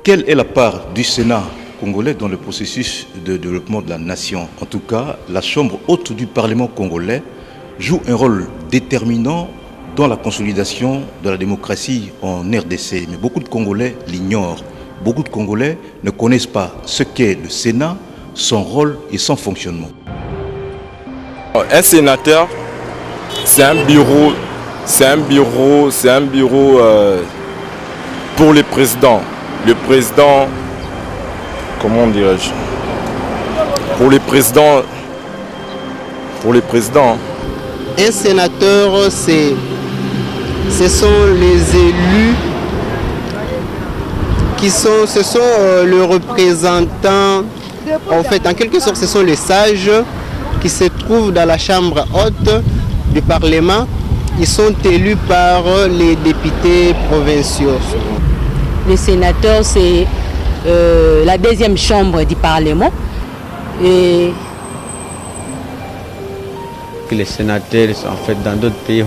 Quelle est la part du Sénat congolais dans le processus de développement de la nation? En tout cas, la Chambre haute du Parlement congolais joue un rôle déterminant dans la consolidation de la démocratie en RDC. Mais beaucoup de Congolais l'ignorent. Beaucoup de Congolais ne connaissent pas ce qu'est le Sénat, son rôle et son fonctionnement. Un sénateur, c'est un bureau pour le président. Le président, comment dirais-je? Pour les présidents. Un sénateur, ce sont les élus ce sont le représentant, en fait, en quelque sorte, ce sont les sages qui se trouvent dans la chambre haute du Parlement. Ils sont élus par les députés provinciaux. Le sénateur, c'est la deuxième chambre du Parlement. Et les sénateurs, en fait, dans d'autres pays,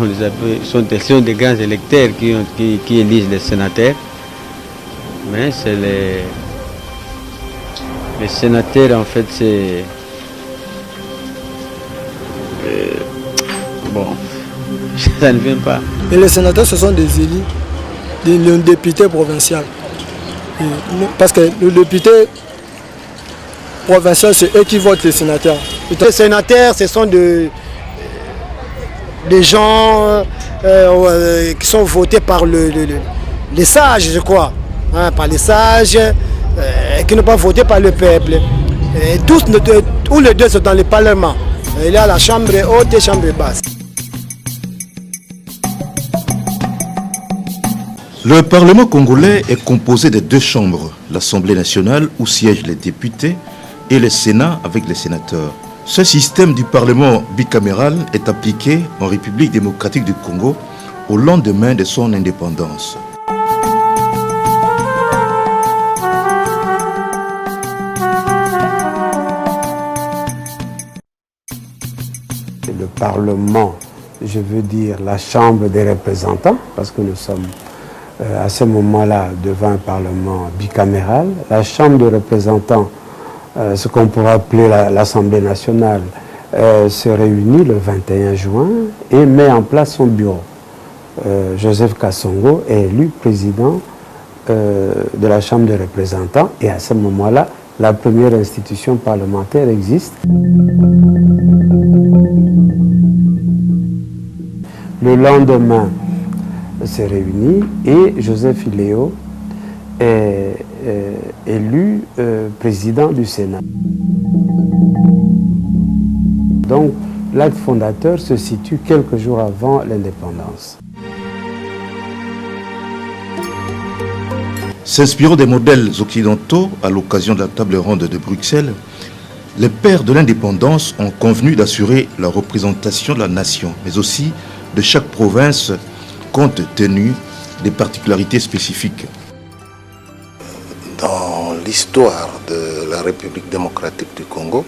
sont des grands électeurs qui élisent les sénateurs. Mais c'est les sénateurs, en fait, c'est... bon, ça ne vient pas. Et les sénateurs, ce sont des élus, des députés provinciaux. Parce que le député provincial, c'est eux qui votent les sénateurs. Les sénateurs, ce sont des gens qui sont votés par les sages, je crois. Hein, par les sages, qui n'ont pas voté par le peuple. Et tous les deux sont dans le Parlement. Il y a la chambre haute et la chambre basse. Le Parlement congolais est composé de deux chambres, l'Assemblée nationale où siègent les députés et le Sénat avec les sénateurs. Ce système du Parlement bicaméral est appliqué en République démocratique du Congo au lendemain de son indépendance. Le Parlement, je veux dire la Chambre des représentants, parce que nous sommes à ce moment-là devant un Parlement bicaméral. La Chambre des représentants, ce qu'on pourrait appeler l'Assemblée nationale, se réunit le 21 juin et met en place son bureau. Joseph Kassongo est élu président de la Chambre des représentants et à ce moment-là, la première institution parlementaire existe. Le lendemain, s'est réuni et Joseph Iléo est élu président du Sénat. Donc, l'acte fondateur se situe quelques jours avant l'indépendance. S'inspirant des modèles occidentaux à l'occasion de la table ronde de Bruxelles, les pères de l'indépendance ont convenu d'assurer la représentation de la nation, mais aussi de chaque province, compte tenu des particularités spécifiques. Dans l'histoire de la République démocratique du Congo,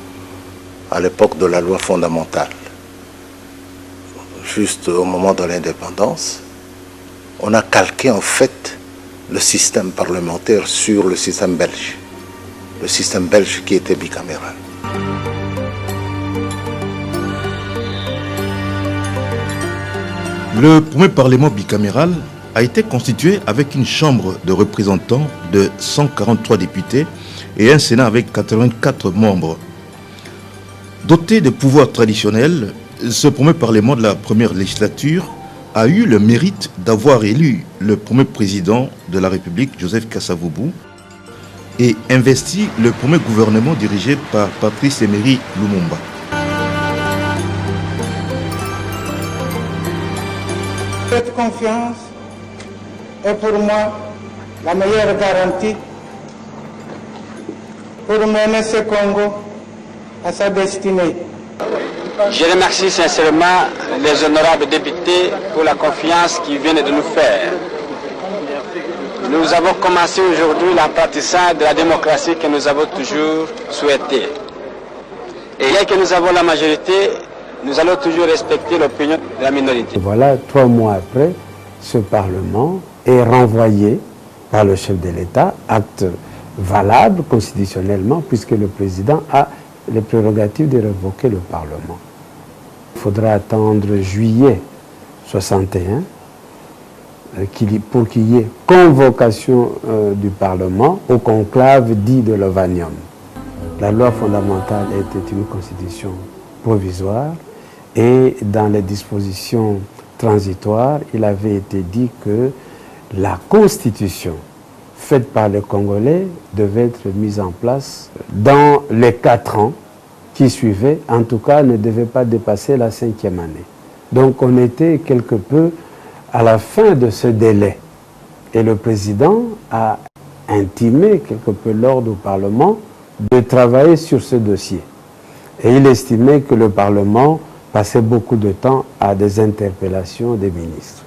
à l'époque de la loi fondamentale, juste au moment de l'indépendance, on a calqué en fait le système parlementaire sur le système belge qui était bicaméral. Le premier Parlement bicaméral a été constitué avec une chambre de représentants de 143 députés et un Sénat avec 84 membres. Doté de pouvoirs traditionnels, ce premier Parlement de la première législature a eu le mérite d'avoir élu le premier président de la République, Joseph Kasavubu, et investi le premier gouvernement dirigé par Patrice Emery Lumumba. Cette confiance est pour moi la meilleure garantie pour mener ce Congo à sa destinée. Je remercie sincèrement les honorables députés pour la confiance qu'ils viennent de nous faire. Nous avons commencé aujourd'hui l'apprentissage de la démocratie que nous avons toujours souhaité. Et bien que nous avons la majorité, nous allons toujours respecter l'opinion de la minorité. Et voilà, 3 mois après, ce Parlement est renvoyé par le chef de l'État, acte valable constitutionnellement puisque le président a les prérogatives de révoquer le Parlement. Il faudra attendre juillet 61 pour qu'il y ait convocation du Parlement au conclave dit de Lovanium. La loi fondamentale était une constitution provisoire et dans les dispositions transitoires, il avait été dit que la constitution faite par les Congolais devait être mise en place dans les 4 ans qui suivaient, en tout cas ne devait pas dépasser la 5e année. Donc on était quelque peu à la fin de ce délai. Et le président a intimé quelque peu l'ordre au Parlement de travailler sur ce dossier. Et il estimait que le Parlement passait beaucoup de temps à des interpellations des ministres.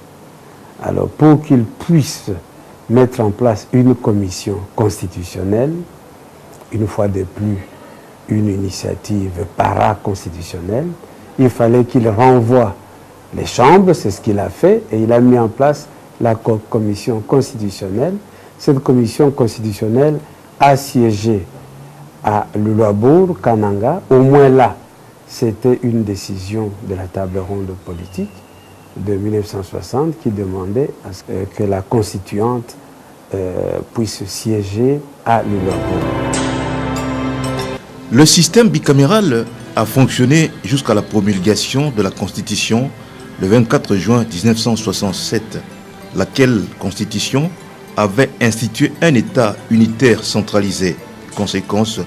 Alors pour qu'il puisse mettre en place une commission constitutionnelle, une fois de plus une initiative paraconstitutionnelle, il fallait qu'il renvoie les chambres, c'est ce qu'il a fait, et il a mis en place la commission constitutionnelle. Cette commission constitutionnelle a siégé à Lulabour, Kananga. Au moins là, c'était une décision de la table ronde politique de 1960 qui demandait à ce que la constituante puisse siéger à Lulabour. Le système bicaméral a fonctionné jusqu'à la promulgation de la Constitution le 24 juin 1967, laquelle Constitution avait institué un État unitaire centralisé. Conséquence,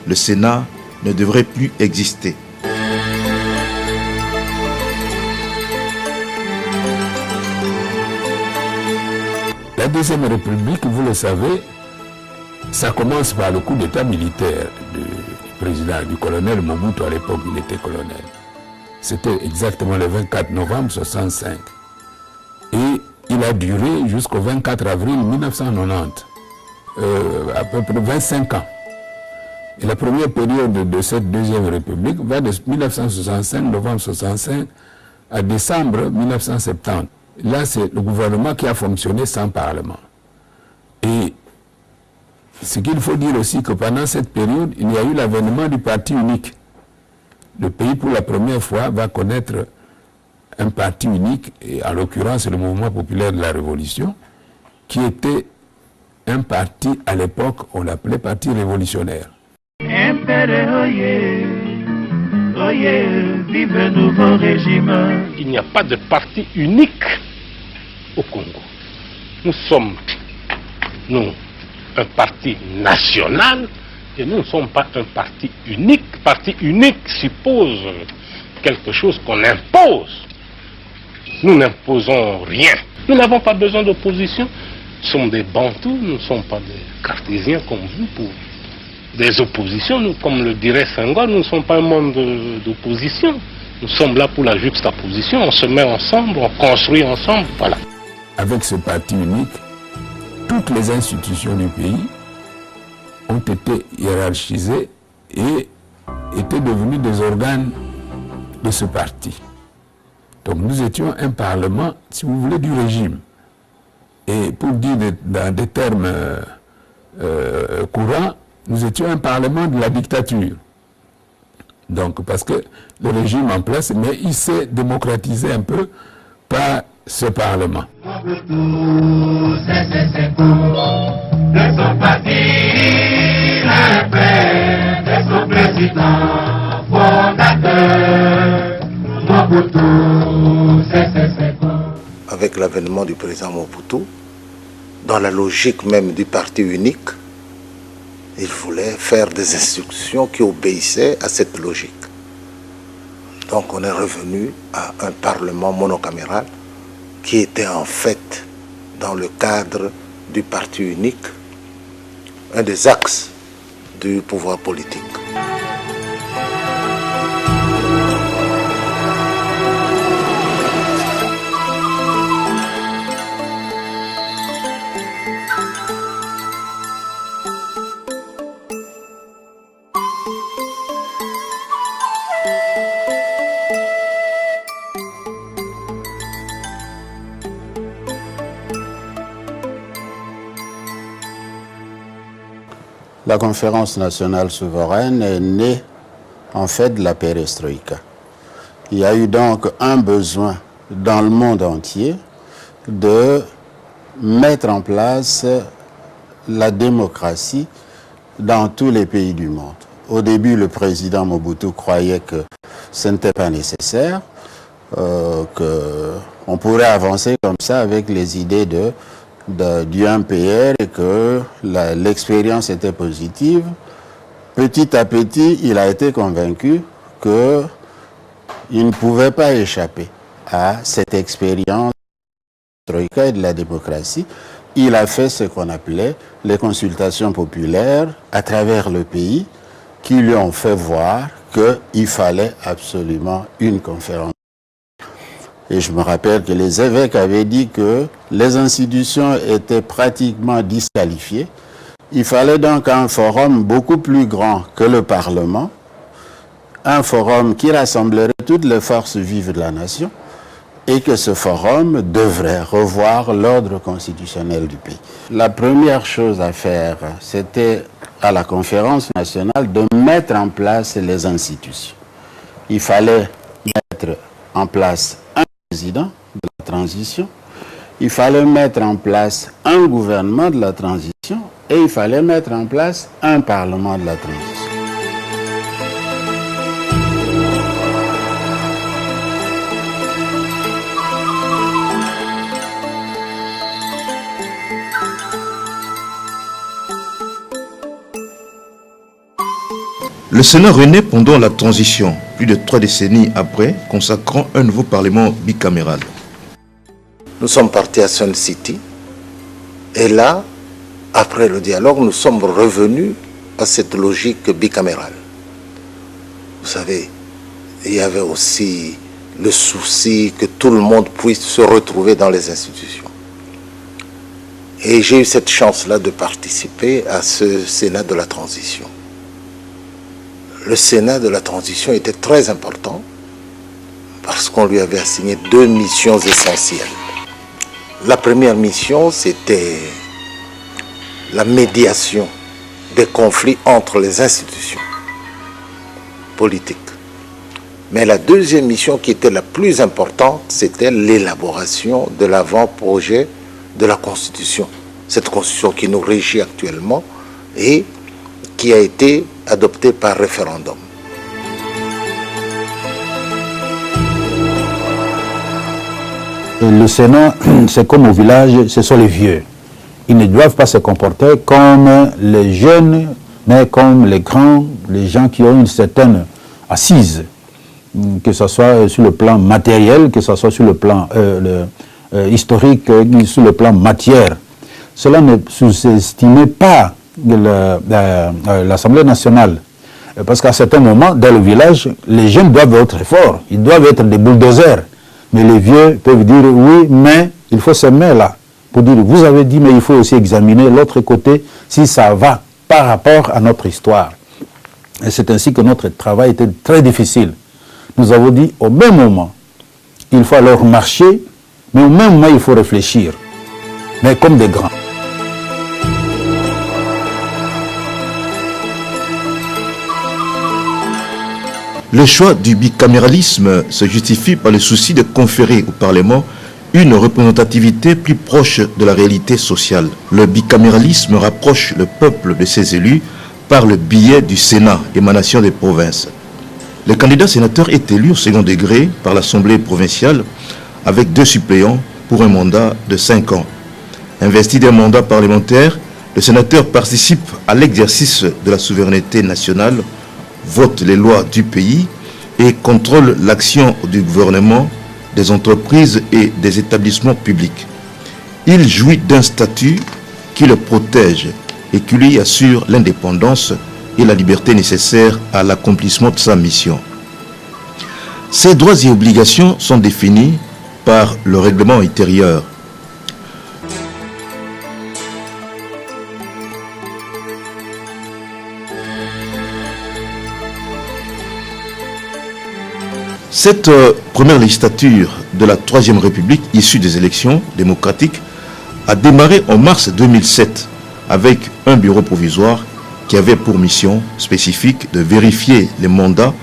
le Sénat ne devrait plus exister. La Deuxième République, vous le savez, ça commence par le coup d'État militaire du président, du colonel Mobutu. À l'époque, il était colonel. C'était exactement le 24 novembre 1965. Et il a duré jusqu'au 24 avril 1990, à peu près 25 ans. Et la première période de cette Deuxième République va de 1965, novembre 1965, à décembre 1970. Là, c'est le gouvernement qui a fonctionné sans Parlement. Et ce qu'il faut dire aussi, que pendant cette période, il y a eu l'avènement du parti unique. Le pays, pour la première fois, va connaître un parti unique, et en l'occurrence le Mouvement populaire de la Révolution, qui était un parti, à l'époque, on l'appelait parti révolutionnaire. Vive le nouveau régime. Il n'y a pas de parti unique au Congo. Nous sommes, un parti national et nous ne sommes pas un parti unique. Parti unique suppose quelque chose qu'on impose. Nous n'imposons rien. Nous n'avons pas besoin d'opposition. Nous sommes des Bantous, nous ne sommes pas des Cartésiens comme vous pour des oppositions. Nous, comme le dirait Senghor, nous ne sommes pas un monde d'opposition. Nous sommes là pour la juxtaposition. On se met ensemble, on construit ensemble. Voilà. Avec ce parti unique, toutes les institutions du pays ont été hiérarchisées et étaient devenues des organes de ce parti. Donc nous étions un parlement, si vous voulez, du régime. Et pour dire dans des termes courants, nous étions un parlement de la dictature. Donc parce que le régime en place, mais il s'est démocratisé un peu par ce parlement. Avec l'avènement du président Mobutu, dans la logique même du parti unique, il voulait faire des institutions qui obéissaient à cette logique. Donc on est revenu à un parlement monocaméral qui était en fait, dans le cadre du parti unique, un des axes du pouvoir politique. la conférence nationale souveraine est née en fait de la perestroïka. Il y a eu donc un besoin dans le monde entier de mettre en place la démocratie dans tous les pays du monde. Au début, le président Mobutu croyait que ce n'était pas nécessaire, qu'on pourrait avancer comme ça avec les idées du MPR et que l'expérience était positive. Petit à petit, il a été convaincu qu'il ne pouvait pas échapper à cette expérience et de la démocratie. Il a fait ce qu'on appelait les consultations populaires à travers le pays qui lui ont fait voir qu'il fallait absolument une conférence. Et je me rappelle que les évêques avaient dit que les institutions étaient pratiquement disqualifiées. Il fallait donc un forum beaucoup plus grand que le Parlement, un forum qui rassemblerait toutes les forces vives de la nation, et que ce forum devrait revoir l'ordre constitutionnel du pays. La première chose à faire, c'était à la conférence nationale de mettre en place les institutions. Il fallait mettre en place un président de la transition, il fallait mettre en place un gouvernement de la transition et il fallait mettre en place un parlement de la transition. Le Sénat renaît pendant la transition, plus de 3 décennies après, consacrant un nouveau parlement bicaméral. Nous sommes partis à Sun City et là, après le dialogue, nous sommes revenus à cette logique bicamérale. Vous savez, il y avait aussi le souci que tout le monde puisse se retrouver dans les institutions. Et j'ai eu cette chance-là de participer à ce Sénat de la transition. Le Sénat de la transition était très important parce qu'on lui avait assigné 2 missions essentielles. La première mission, c'était la médiation des conflits entre les institutions politiques. Mais la deuxième mission qui était la plus importante, c'était l'élaboration de l'avant-projet de la Constitution. Cette Constitution qui nous régit actuellement et qui a été adoptée par référendum. Le Sénat, c'est comme au village, ce sont les vieux. Ils ne doivent pas se comporter comme les jeunes, mais comme les grands, les gens qui ont une certaine assise, que ce soit sur le plan matériel, que ce soit sur le plan historique, sur le plan matière. Cela ne sous-estimait pas l'Assemblée nationale. Parce qu'à certains moments, dans le village, les jeunes doivent être très forts, ils doivent être des bulldozers. Mais les vieux peuvent dire oui, mais il faut se mettre là pour dire vous avez dit, mais il faut aussi examiner l'autre côté si ça va par rapport à notre histoire. Et c'est ainsi que notre travail était très difficile. Nous avons dit au même moment, il faut alors marcher, mais au même moment il faut réfléchir, mais comme des grands. Le choix du bicaméralisme se justifie par le souci de conférer au Parlement une représentativité plus proche de la réalité sociale. Le bicaméralisme rapproche le peuple de ses élus par le biais du Sénat, émanation des provinces. Le candidat sénateur est élu au second degré par l'Assemblée provinciale avec 2 suppléants pour un mandat de 5 ans. Investi d'un mandat parlementaire, le sénateur participe à l'exercice de la souveraineté nationale, vote les lois du pays et contrôle l'action du gouvernement, des entreprises et des établissements publics. Il jouit d'un statut qui le protège et qui lui assure l'indépendance et la liberté nécessaires à l'accomplissement de sa mission. Ses droits et obligations sont définis par le règlement intérieur. Cette première législature de la Troisième République, issue des élections démocratiques, a démarré en mars 2007 avec un bureau provisoire qui avait pour mission spécifique de vérifier les mandats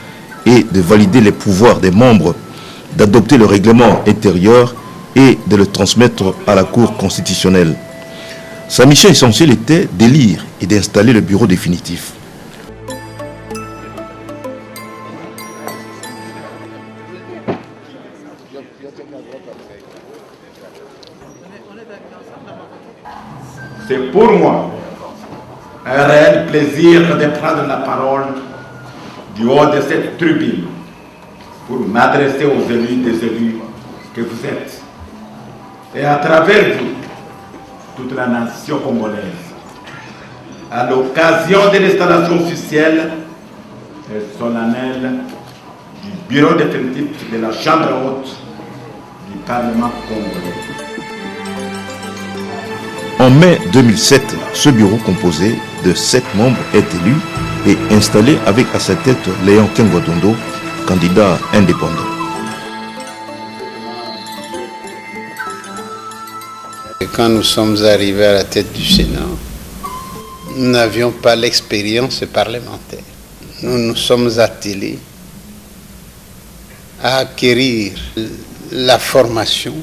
et de valider les pouvoirs des membres, d'adopter le règlement intérieur et de le transmettre à la Cour constitutionnelle. Sa mission essentielle était d'élire et d'installer le bureau définitif. C'est pour moi un réel plaisir de prendre la parole du haut de cette tribune pour m'adresser aux élus des élus que vous êtes et à travers vous, toute la nation congolaise, à l'occasion de l'installation officielle et solennelle du bureau définitif de la Chambre haute du Parlement congolais. En mai 2007, ce bureau composé de 7 membres est élu et installé avec à sa tête Léon Kengodondo, candidat indépendant. Et quand nous sommes arrivés à la tête du Sénat, nous n'avions pas l'expérience parlementaire. Nous nous sommes attelés à acquérir la formation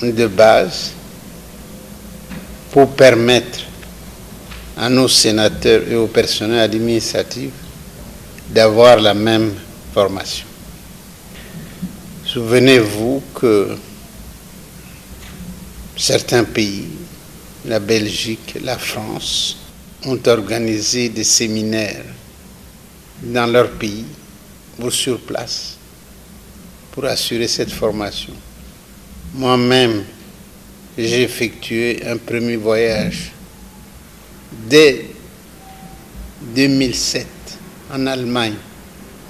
de base pour permettre à nos sénateurs et au personnel administratif d'avoir la même formation. Souvenez-vous que certains pays, la Belgique, la France, ont organisé des séminaires dans leur pays ou sur place pour assurer cette formation. Moi-même, j'ai effectué un premier voyage dès 2007 en Allemagne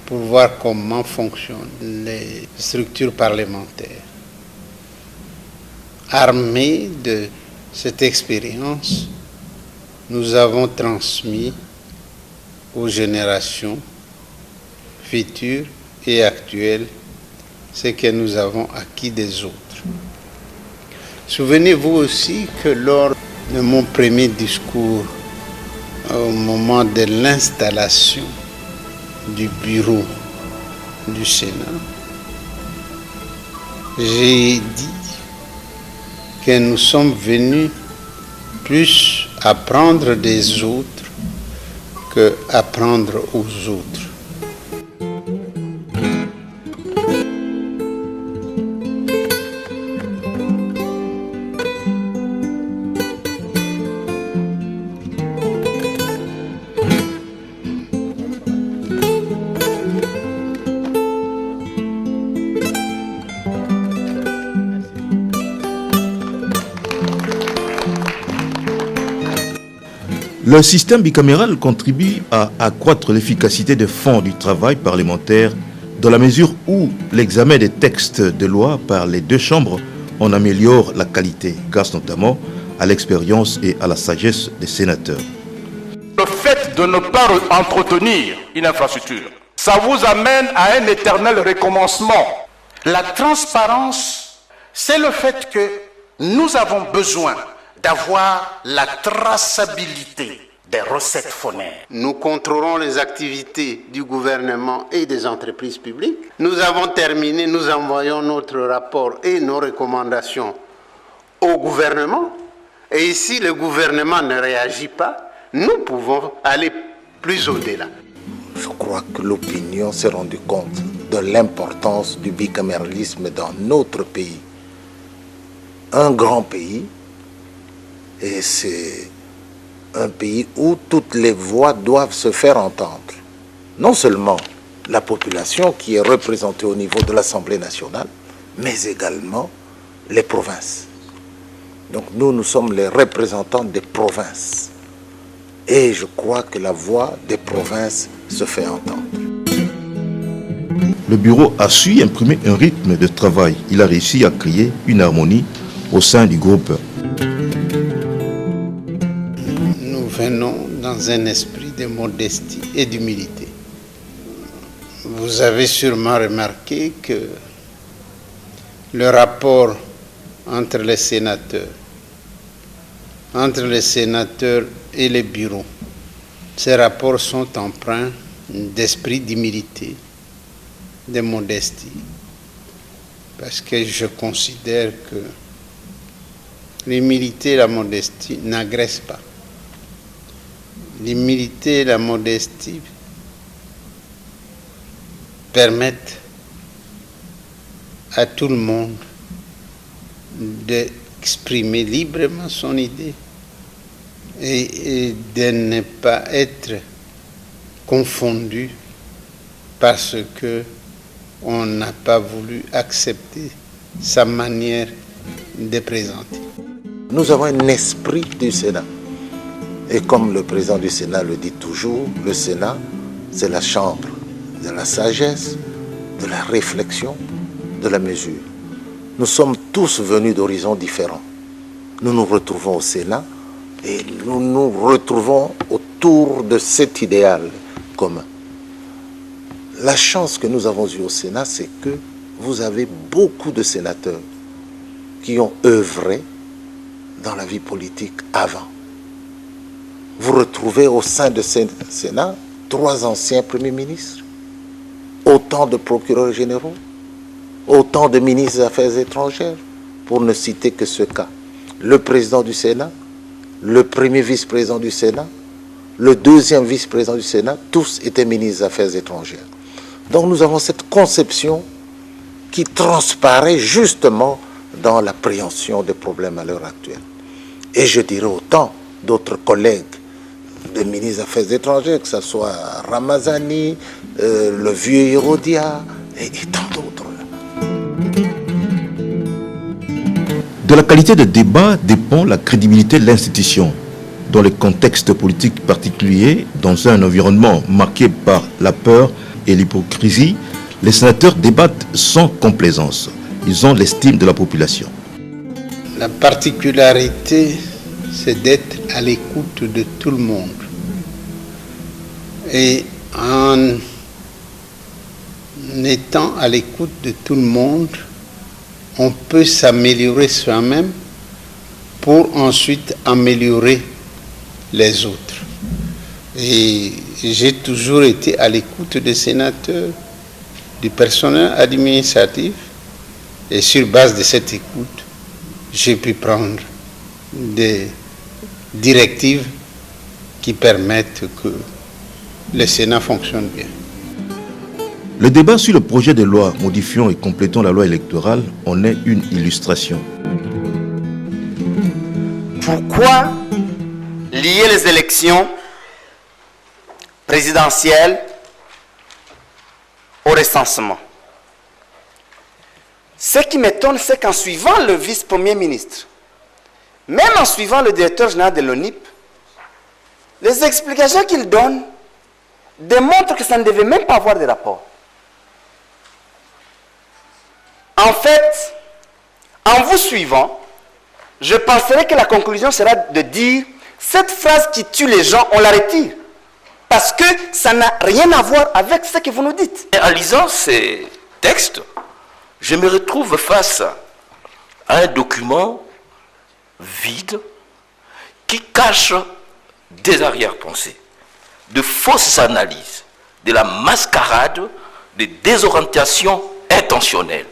pour voir comment fonctionnent les structures parlementaires. Armés de cette expérience, nous avons transmis aux générations futures et actuelles ce que nous avons acquis des autres. Souvenez-vous aussi que lors de mon premier discours, au moment de l'installation du bureau du Sénat, j'ai dit que nous sommes venus plus apprendre des autres que apprendre aux autres. Le système bicaméral contribue à accroître l'efficacité des fonds du travail parlementaire dans la mesure où l'examen des textes de loi par les deux chambres en améliore la qualité, grâce notamment à l'expérience et à la sagesse des sénateurs. Le fait de ne pas entretenir une infrastructure, ça vous amène à un éternel recommencement. La transparence, c'est le fait que nous avons besoin d'avoir la traçabilité des recettes phonaires. Nous contrôlons les activités du gouvernement et des entreprises publiques. Nous avons terminé, nous envoyons notre rapport et nos recommandations au gouvernement. Et ici, le gouvernement ne réagit pas, nous pouvons aller plus au-delà. Je crois que l'opinion s'est rendue compte de l'importance du bicaméralisme dans notre pays. Un grand pays, et c'est un pays où toutes les voix doivent se faire entendre. Non seulement la population qui est représentée au niveau de l'Assemblée nationale, mais également les provinces. Donc nous sommes les représentants des provinces. Et je crois que la voix des provinces se fait entendre. Le bureau a su imprimer un rythme de travail. Il a réussi à créer une harmonie au sein du groupe. Nous venons dans un esprit de modestie et d'humilité. Vous avez sûrement remarqué que le rapport entre les sénateurs et les bureaux Ces rapports sont empreints d'esprit d'humilité, de modestie, parce que je considère que l'humilité et la modestie n'agressent pas. L'humilité et la modestie permettent à tout le monde d'exprimer librement son idée et de ne pas être confondu parce que on n'a pas voulu accepter sa manière de présenter. Nous avons un esprit du Sénat. Et comme le président du Sénat le dit toujours, le Sénat, c'est la chambre de la sagesse, de la réflexion, de la mesure. Nous sommes tous venus d'horizons différents. Nous nous retrouvons au Sénat et nous nous retrouvons autour de cet idéal commun. La chance que nous avons eue au Sénat, c'est que vous avez beaucoup de sénateurs qui ont œuvré dans la vie politique avant. Vous retrouvez au sein de ce Sénat 3 anciens premiers ministres, autant de procureurs généraux, autant de ministres des Affaires étrangères, pour ne citer que ce cas. Le président du Sénat, le premier vice-président du Sénat, le deuxième vice-président du Sénat, tous étaient ministres des Affaires étrangères. Donc nous avons cette conception qui transparaît justement dans l'appréhension des problèmes à l'heure actuelle. Et je dirais autant d'autres collègues de ministres des Affaires étrangères, que ce soit Ramazani, le vieux Hérodia et tant d'autres. De la qualité de débat dépend la crédibilité de l'institution. Dans le contexte politique particulier, dans un environnement marqué par la peur et l'hypocrisie, les sénateurs débattent sans complaisance. Ils ont l'estime de la population. La particularité, c'est d'être à l'écoute de tout le monde. Et en étant à l'écoute de tout le monde, on peut s'améliorer soi-même pour ensuite améliorer les autres. Et j'ai toujours été à l'écoute des sénateurs, du personnel administratif, et sur base de cette écoute, j'ai pu prendre des directives qui permettent que le Sénat fonctionne bien. Le débat sur le projet de loi modifiant et complétant la loi électorale en est une illustration. Pourquoi lier les élections présidentielles au recensement? Ce qui m'étonne, c'est qu'en suivant le vice-premier ministre, même en suivant le directeur général de l'ONIP, les explications qu'il donne démontrent que ça ne devait même pas avoir de rapport. En fait, en vous suivant, je penserais que la conclusion sera de dire cette phrase qui tue les gens, on la retire. Parce que ça n'a rien à voir avec ce que vous nous dites. En lisant ces textes, je me retrouve face à un document vide qui cache des arrière-pensées, de fausses analyses, de la mascarade, de désorientations intentionnelles.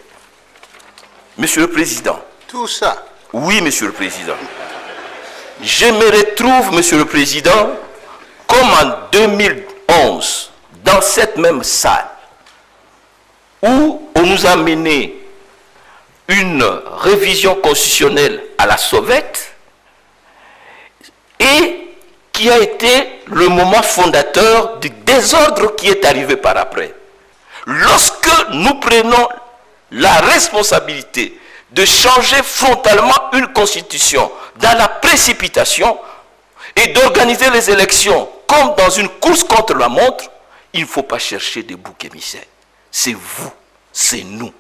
Monsieur le Président. Tout ça. Oui, Monsieur le Président. Je me retrouve, Monsieur le Président, comme en 2011, dans cette même salle, où on nous a mené une révision constitutionnelle à la sauvette et qui a été le moment fondateur du désordre qui est arrivé par après. Lorsque nous prenons la responsabilité de changer frontalement une constitution dans la précipitation et d'organiser les élections comme dans une course contre la montre, il ne faut pas chercher des boucs émissaires. C'est vous, c'est nous,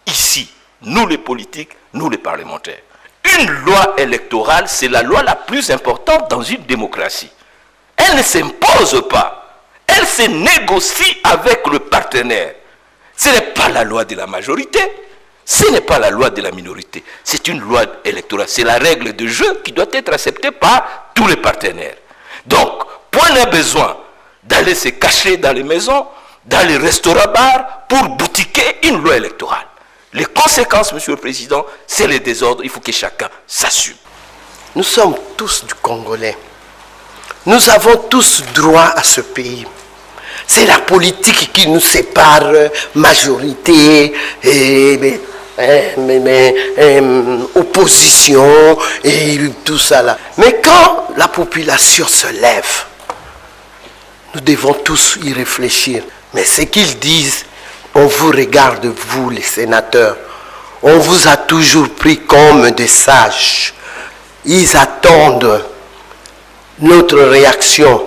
ici, nous les politiques, nous les parlementaires. Une loi électorale, c'est la loi la plus importante dans une démocratie. Elle ne s'impose pas, elle se négocie avec le partenaire. Ce n'est pas la loi de la majorité, ce n'est pas la loi de la minorité, c'est une loi électorale. C'est la règle de jeu qui doit être acceptée par tous les partenaires. Donc, point n'a besoin d'aller se cacher dans les maisons, dans les restaurants-bars pour boutiquer une loi électorale. Les conséquences, Monsieur le Président, c'est le désordre. Il faut que chacun s'assume. Nous sommes tous du Congolais. Nous avons tous droit à ce pays. C'est la politique qui nous sépare, majorité, opposition et tout ça là. Mais quand la population se lève, nous devons tous y réfléchir. Mais ce qu'ils disent, on vous regarde, vous les sénateurs, on vous a toujours pris comme des sages. Ils attendent notre réaction.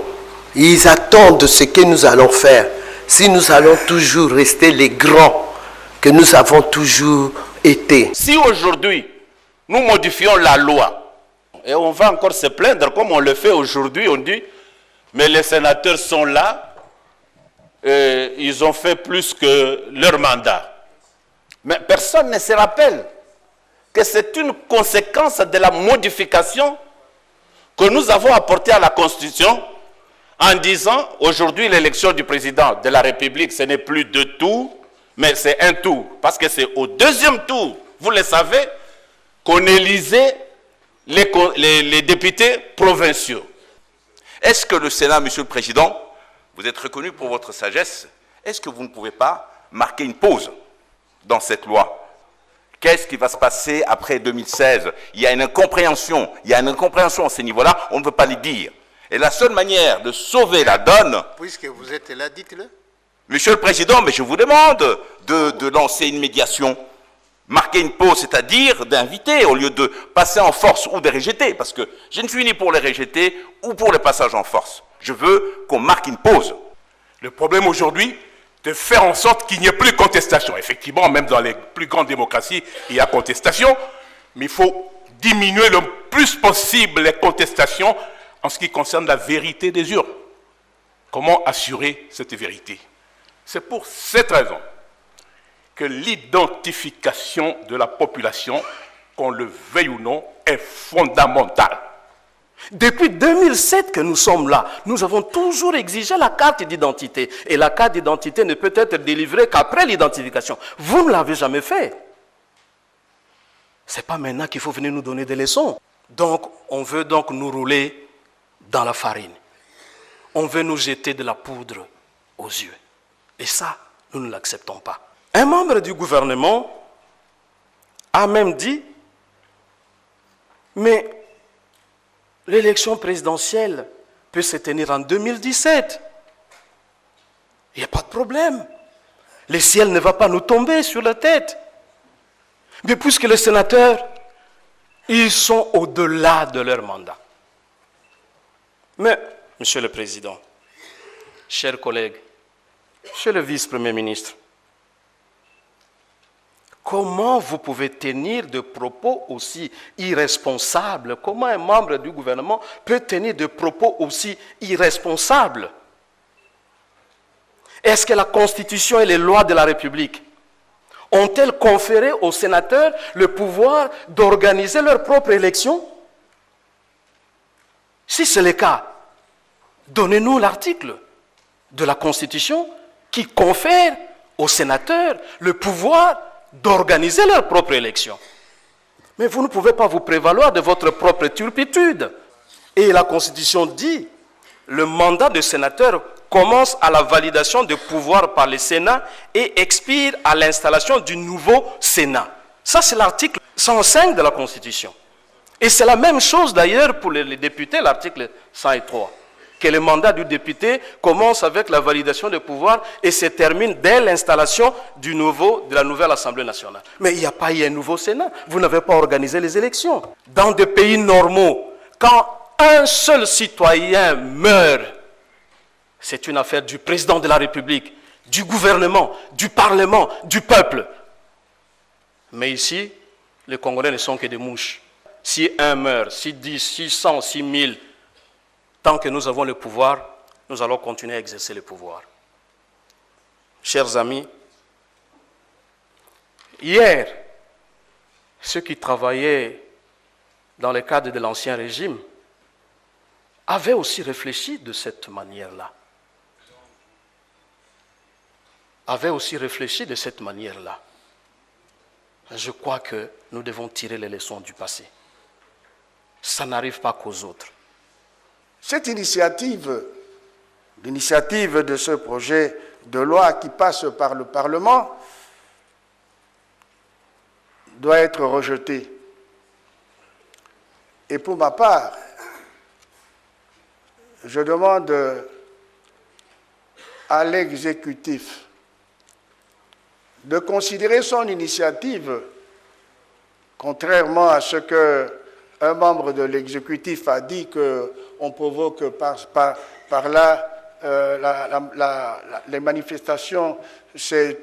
Ils attendent ce que nous allons faire. Si nous allons toujours rester les grands que nous avons toujours été. Si aujourd'hui, nous modifions la loi, et on va encore se plaindre comme on le fait aujourd'hui, on dit, mais les sénateurs sont là, et ils ont fait plus que leur mandat. Mais personne ne se rappelle que c'est une conséquence de la modification que nous avons apportée à la Constitution en disant aujourd'hui l'élection du président de la République, ce n'est plus deux tours, mais c'est un tour. Parce que c'est au deuxième tour, vous le savez, qu'on élisait les députés provinciaux. Est-ce que le Sénat, Monsieur le Président, vous êtes reconnu pour votre sagesse, est-ce que vous ne pouvez pas marquer une pause dans cette loi? Qu'est-ce qui va se passer après 2016? Il y a une incompréhension, à ce niveau-là, on ne veut pas le dire. Et la seule manière de sauver la donne... Puisque vous êtes là, dites-le. Monsieur le Président, mais je vous demande de lancer une médiation. Marquer une pause, c'est-à-dire d'inviter au lieu de passer en force ou de rejeter, parce que je ne suis ni pour les rejeter ou pour le passage en force. Je veux qu'on marque une pause. Le problème aujourd'hui, de faire en sorte qu'il n'y ait plus de contestation. Effectivement, même dans les plus grandes démocraties, il y a contestation, mais il faut diminuer le plus possible les contestations en ce qui concerne la vérité des urnes. Comment assurer cette vérité? C'est pour cette raison que l'identification de la population, qu'on le veuille ou non, est fondamentale. Depuis 2007 que nous sommes là, nous avons toujours exigé la carte d'identité. Et la carte d'identité ne peut être délivrée qu'après l'identification. Vous ne l'avez jamais fait. Ce n'est pas maintenant qu'il faut venir nous donner des leçons. Donc, on veut donc nous rouler dans la farine. On veut nous jeter de la poudre aux yeux. Et ça, nous ne l'acceptons pas. Un membre du gouvernement a même dit, mais l'élection présidentielle peut se tenir en 2017. Il n'y a pas de problème. Le ciel ne va pas nous tomber sur la tête. Mais puisque les sénateurs, ils sont au-delà de leur mandat. Mais, Monsieur le Président, chers collègues, Monsieur le Vice-Premier ministre, comment vous pouvez tenir des propos aussi irresponsables? Comment un membre du gouvernement peut tenir des propos aussi irresponsables? Est-ce que la Constitution et les lois de la République ont-elles conféré aux sénateurs le pouvoir d'organiser leur propre élection? Si c'est le cas, donnez-nous l'article de la Constitution qui confère aux sénateurs le pouvoir d'organiser leur propre élection. Mais vous ne pouvez pas vous prévaloir de votre propre turpitude. Et la Constitution dit, le mandat de sénateur commence à la validation de pouvoir par le Sénat et expire à l'installation du nouveau Sénat. Ça, c'est l'article 105 de la Constitution. Et c'est la même chose d'ailleurs pour les députés, l'article 103. Que le mandat du député commence avec la validation des pouvoirs et se termine dès l'installation de la nouvelle Assemblée nationale. Mais il n'y a pas eu un nouveau Sénat. Vous n'avez pas organisé les élections. Dans des pays normaux, quand un seul citoyen meurt, c'est une affaire du président de la République, du gouvernement, du Parlement, du peuple. Mais ici, les Congolais ne sont que des mouches. Si un meurt, si 10, 600, 6000, tant que nous avons le pouvoir, nous allons continuer à exercer le pouvoir. Chers amis, hier, ceux qui travaillaient dans le cadre de l'Ancien Régime avait aussi réfléchi de cette manière-là. Je crois que nous devons tirer les leçons du passé. Ça n'arrive pas qu'aux autres. Cette initiative, l'initiative de ce projet de loi qui passe par le Parlement, doit être rejetée. Et pour ma part, je demande à l'exécutif de considérer son initiative, contrairement à ce qu'un membre de l'exécutif a dit qu'on provoque par là les manifestations, c'est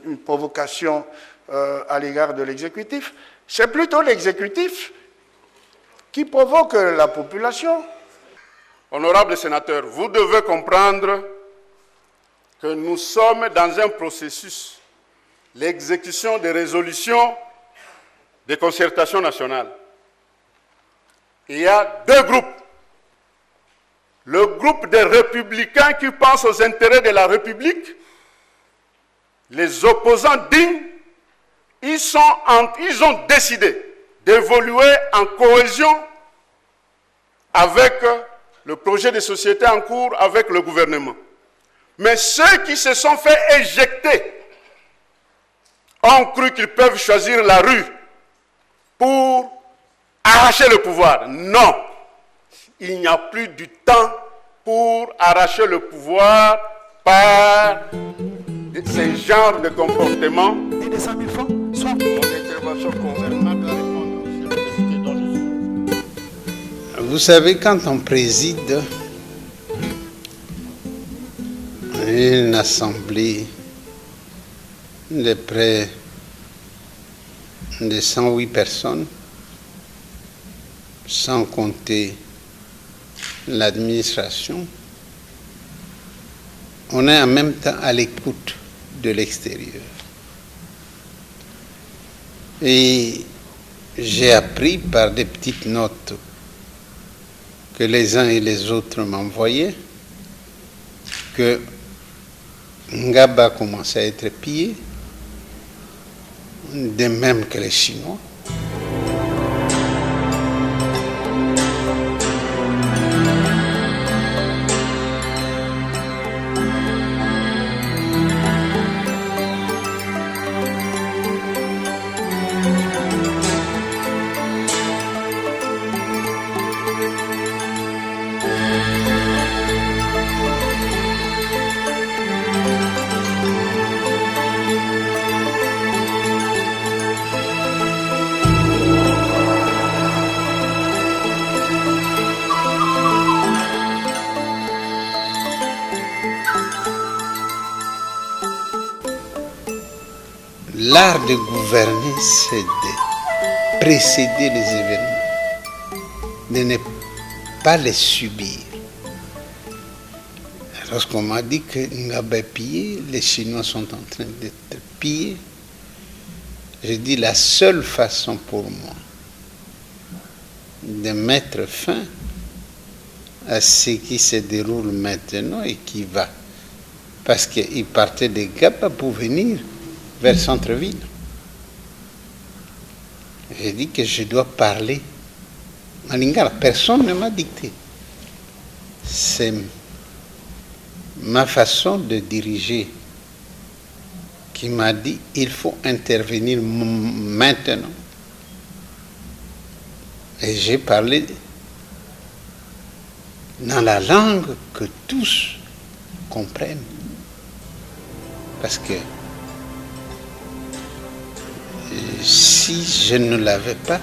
une provocation à l'égard de l'exécutif. C'est plutôt l'exécutif qui provoque la population. Honorables sénateurs, vous devez comprendre que nous sommes dans un processus, l'exécution des résolutions des concertations nationales. Il y a deux groupes. Le groupe des républicains qui pensent aux intérêts de la République, les opposants dignes, ils ont décidé d'évoluer en cohésion avec le projet de société en cours avec le gouvernement. Mais ceux qui se sont fait éjecter ont cru qu'ils peuvent choisir la rue pour arracher le pouvoir. Non, il n'y a plus du temps pour arracher le pouvoir par ce genre de comportement. Et les 100 000 francs, soit. Vous savez, quand on préside une assemblée de près de 108 personnes, sans compter l'administration, on est en même temps à l'écoute de l'extérieur. Et j'ai appris par des petites notes que les uns et les autres m'envoyaient que Ngaba commençait à être pillé, de même que les Chinois. L'art de gouverner, c'est de précéder les événements, de ne pas les subir. Lorsqu'on m'a dit que Ngaba est pillé, les Chinois sont en train d'être pillés, j'ai dit la seule façon pour moi de mettre fin à ce qui se déroule maintenant et qui va, parce qu'ils partaient de Ngaba pour venir vers le centre-ville. J'ai dit que je dois parler en lingala. Personne ne m'a dicté. C'est ma façon de diriger qui m'a dit il faut intervenir maintenant. Et j'ai parlé dans la langue que tous comprennent. Parce que si je ne l'avais pas,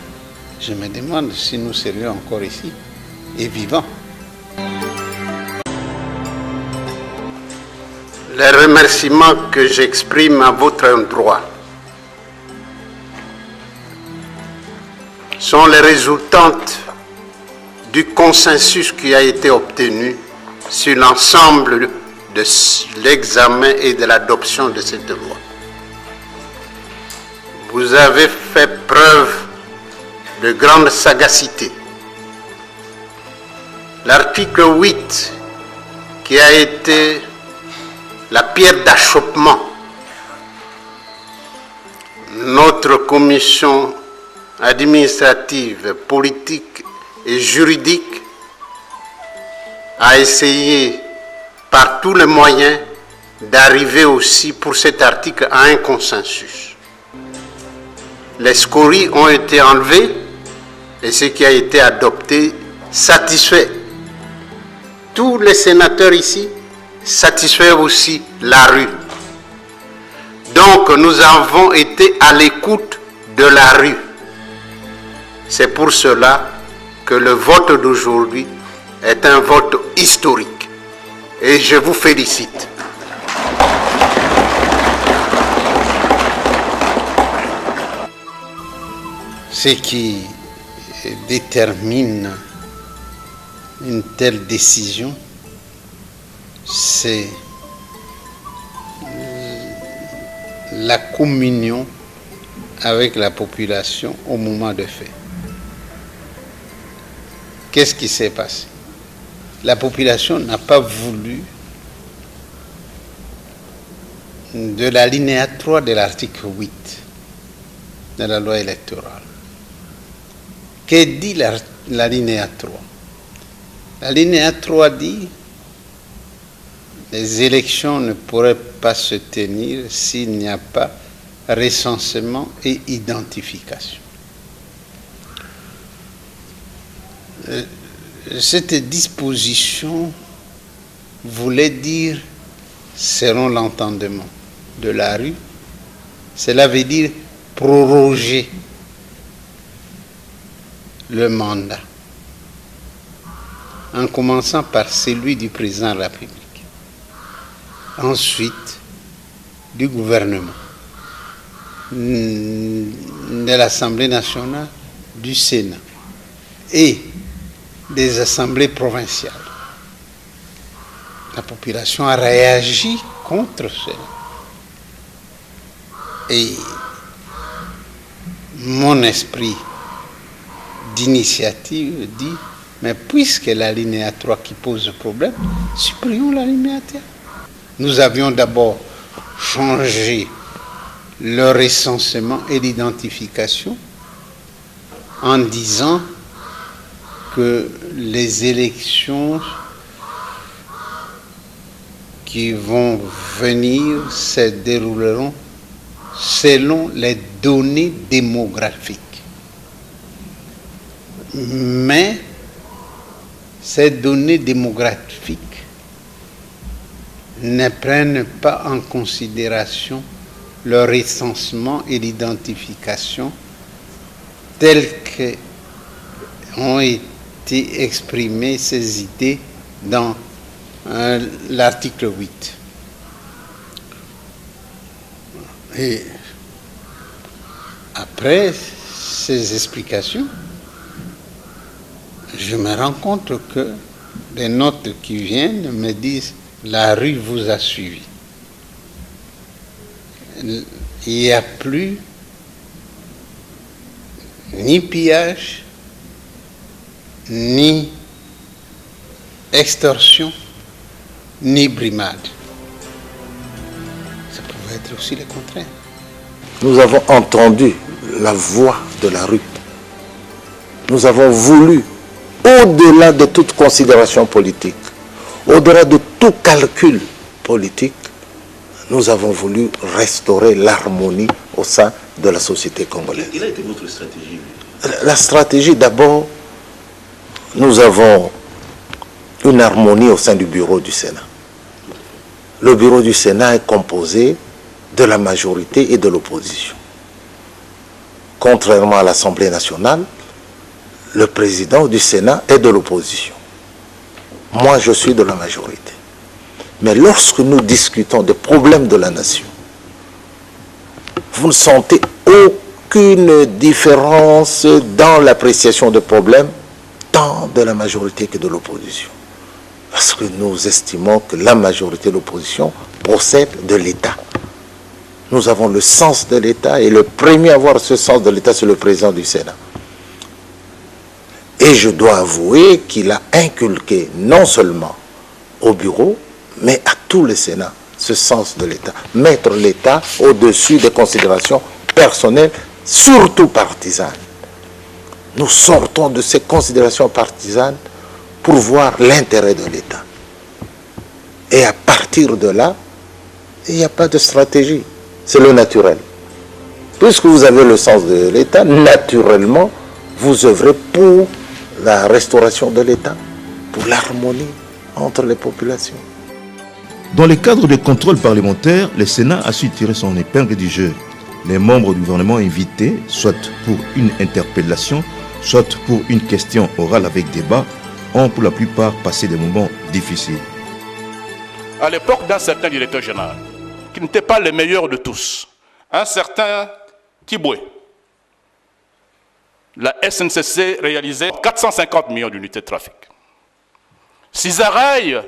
je me demande si nous serions encore ici et vivants. Les remerciements que j'exprime à votre endroit sont les résultantes du consensus qui a été obtenu sur l'ensemble de l'examen et de l'adoption de cette loi. Vous avez fait preuve de grande sagacité l'article 8 qui a été la pierre d'achoppement. Notre commission administrative, politique et juridique a essayé par tous les moyens d'arriver aussi pour cet article à un consensus. Les scories ont été enlevées et ce qui a été adopté satisfait tous les sénateurs ici, satisfait aussi la rue. Donc nous avons été à l'écoute de la rue. C'est pour cela que le vote d'aujourd'hui est un vote historique. Et je vous félicite. Ce qui détermine une telle décision, c'est la communion avec la population au moment de fait. Qu'est-ce qui s'est passé? La population n'a pas voulu de l'alinéa 3 de l'article 8 de la loi électorale. Que dit l'alinéa 3? L'alinéa 3 dit les élections ne pourraient pas se tenir s'il n'y a pas recensement et identification. Cette disposition voulait dire, selon l'entendement de la rue, cela veut dire proroger le mandat, en commençant par celui du président de la République, ensuite du gouvernement, de l'Assemblée nationale, du Sénat et des assemblées provinciales. La population a réagi contre cela. Et mon esprit d'initiative dit, mais puisque l'alinéa 3 qui pose problème, supprimons l'alinéa 3. Nous avions d'abord changé le recensement et l'identification en disant que les élections qui vont venir se dérouleront selon les données démographiques. Mais ces données démographiques ne prennent pas en considération le recensement et l'identification tels qu'ont été exprimées ces idées dans l'article 8. Et après ces explications, je me rends compte que les notes qui viennent me disent la rue vous a suivi. Il n'y a plus ni pillage, ni extorsion, ni brimade. Ça pouvait être aussi le contraire. Nous avons entendu la voix de la rue. Nous avons voulu, au-delà de toute considération politique, au-delà de tout calcul politique, nous avons voulu restaurer l'harmonie au sein de la société congolaise. Quelle a été votre stratégie? La stratégie, d'abord, nous avons une harmonie au sein du bureau du Sénat. Le bureau du Sénat est composé de la majorité et de l'opposition. Contrairement à l'Assemblée nationale, le président du Sénat est de l'opposition. Moi, je suis de la majorité. Mais lorsque nous discutons des problèmes de la nation, vous ne sentez aucune différence dans l'appréciation des problèmes, tant de la majorité que de l'opposition. Parce que nous estimons que la majorité de l'opposition procède de l'État. Nous avons le sens de l'État et le premier à avoir ce sens de l'État, c'est le président du Sénat. Et je dois avouer qu'il a inculqué non seulement au bureau, mais à tout le Sénat, ce sens de l'État. Mettre l'État au-dessus des considérations personnelles, surtout partisanes. Nous sortons de ces considérations partisanes pour voir l'intérêt de l'État. Et à partir de là, il n'y a pas de stratégie. C'est le naturel. Puisque vous avez le sens de l'État, naturellement, vous œuvrez pour la restauration de l'État, pour l'harmonie entre les populations. Dans le cadre des contrôles parlementaires, le Sénat a su tirer son épingle du jeu. Les membres du gouvernement invités, soit pour une interpellation, soit pour une question orale avec débat, ont pour la plupart passé des moments difficiles. À l'époque d'un certain directeur général, qui n'était pas le meilleur de tous, un certain Thiboué, la SNCC réalisait 450 millions d'unités de trafic. Cisarail,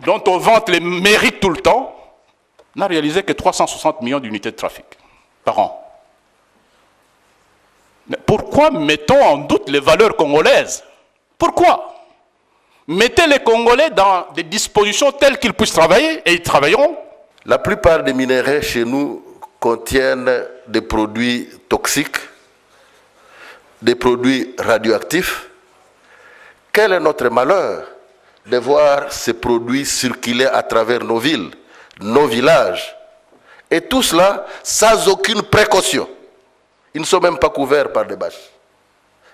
dont on vante les mérites tout le temps, n'a réalisé que 360 millions d'unités de trafic par an. Mais pourquoi mettons en doute les valeurs congolaises? Pourquoi? Mettez les Congolais dans des dispositions telles qu'ils puissent travailler, et ils travailleront. La plupart des minerais chez nous contiennent des produits toxiques, des produits radioactifs. Quel est notre malheur de voir ces produits circuler à travers nos villes, nos villages, et tout cela sans aucune précaution. Ils ne sont même pas couverts par des bâches.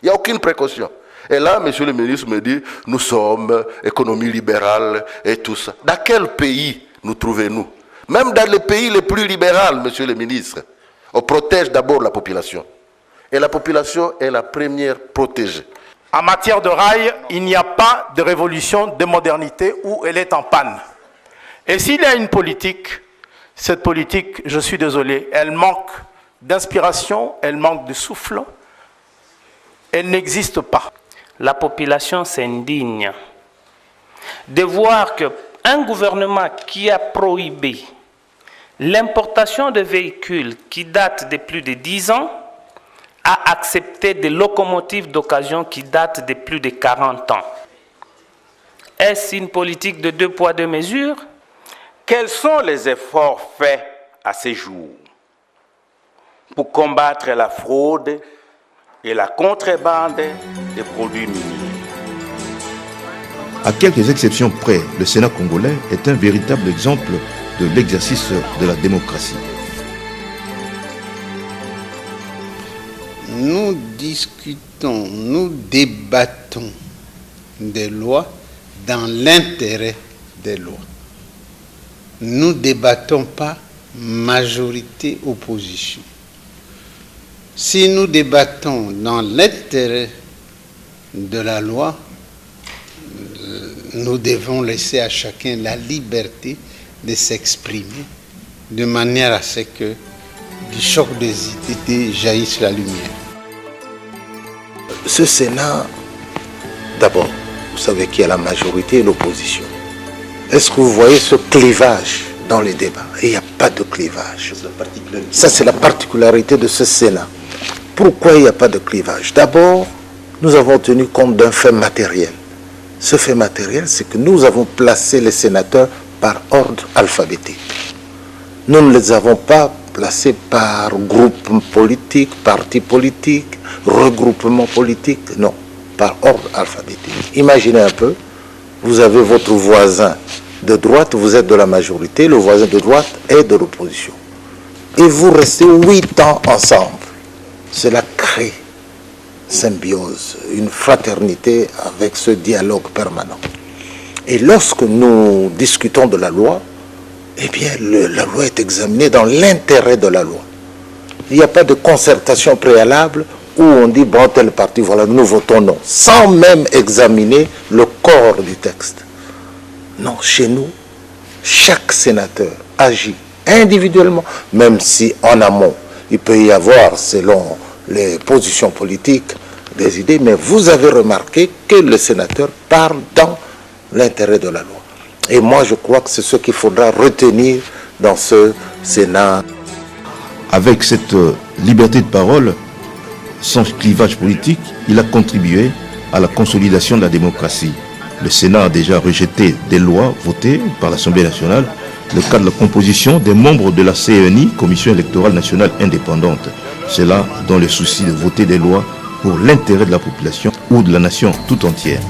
Il n'y a aucune précaution. Et là, monsieur le ministre me dit, nous sommes économie libérale et tout ça. Dans quel pays nous trouvons-nous? Même dans les pays les plus libéraux, monsieur le ministre, on protège d'abord la population. Et la population est la première protégée. En matière de rail, il n'y a pas de révolution de modernité où elle est en panne. Et s'il y a une politique, cette politique, je suis désolé, elle manque d'inspiration, elle manque de souffle, elle n'existe pas. La population s'indigne de voir qu'un gouvernement qui a prohibé l'importation de véhicules qui datent de plus de 10 ans a accepté des locomotives d'occasion qui datent de plus de 40 ans. Est-ce une politique de 2 poids 2 mesures? Quels sont les efforts faits à ces jours pour combattre la fraude et la contrebande des produits miniers? À quelques exceptions près, le Sénat congolais est un véritable exemple de l'exercice de la démocratie. Nous discutons, nous débattons des lois dans l'intérêt des lois. Nous ne débattons pas majorité-opposition. Si nous débattons dans l'intérêt de la loi, nous devons laisser à chacun la liberté de s'exprimer de manière à ce que du choc des idées jaillisse la lumière. Ce Sénat, d'abord, vous savez qu'il y a la majorité et l'opposition. Est-ce que vous voyez ce clivage dans les débats? Et il n'y a pas de clivage. Ça, c'est la particularité de ce Sénat. Pourquoi il n'y a pas de clivage? D'abord, nous avons tenu compte d'un fait matériel. Ce fait matériel, c'est que nous avons placé les sénateurs par ordre alphabétique. Nous ne les avons pas placés par groupe politique, parti politique, regroupement politique, non, par ordre alphabétique. Imaginez un peu, vous avez votre voisin de droite, vous êtes de la majorité, le voisin de droite est de l'opposition. Et vous restez 8 ans ensemble. Cela crée symbiose, une fraternité avec ce dialogue permanent. Et lorsque nous discutons de la loi, eh bien, la loi est examinée dans l'intérêt de la loi. Il n'y a pas de concertation préalable où on dit, bon, tel parti, voilà, nous votons non, sans même examiner le corps du texte. Non, chez nous, chaque sénateur agit individuellement, même si en amont, il peut y avoir, selon les positions politiques, des idées, mais vous avez remarqué que le sénateur parle dans l'intérêt de la loi. Et moi, je crois que c'est ce qu'il faudra retenir dans ce Sénat. Avec cette liberté de parole, sans clivage politique, il a contribué à la consolidation de la démocratie. Le Sénat a déjà rejeté des lois votées par l'Assemblée nationale, le cas de la composition des membres de la CENI, Commission électorale nationale indépendante. Cela dans le souci de voter des lois pour l'intérêt de la population ou de la nation tout entière.